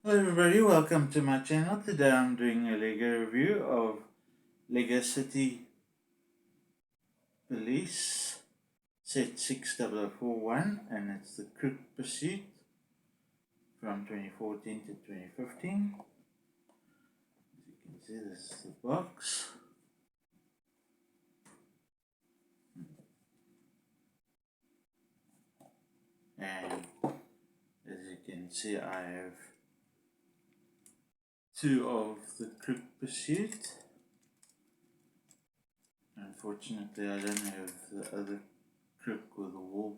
Hello everybody, welcome to my channel. Today I'm doing a Lego review of Lego City Police set 6041, and it's the Crook Pursuit from 2014 to 2015. As you can see, this is the box. And as you can see, I have two of the Crook Pursuit. Unfortunately, I don't have the other Crook or the wall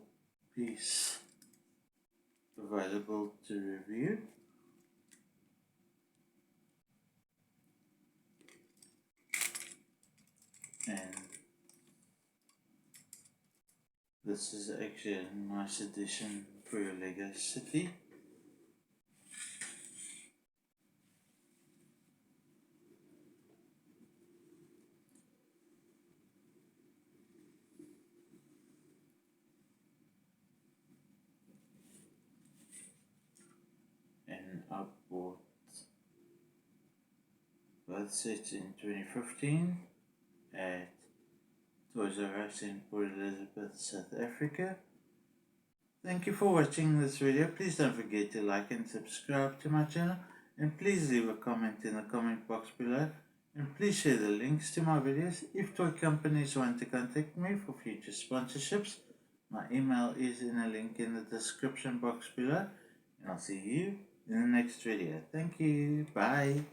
piece available to review. And this is actually a nice addition for your Lego City. And I bought both sets in 2015 at Toys R Us in Port Elizabeth, South Africa. Thank you for watching this video. Please don't forget to like and subscribe to my channel, and please leave a comment in the comment box below, and please share the links to my videos. If toy companies want to contact me for future sponsorships, my email is in a link in the description box below, and I'll see you in the next video. Thank you. Bye.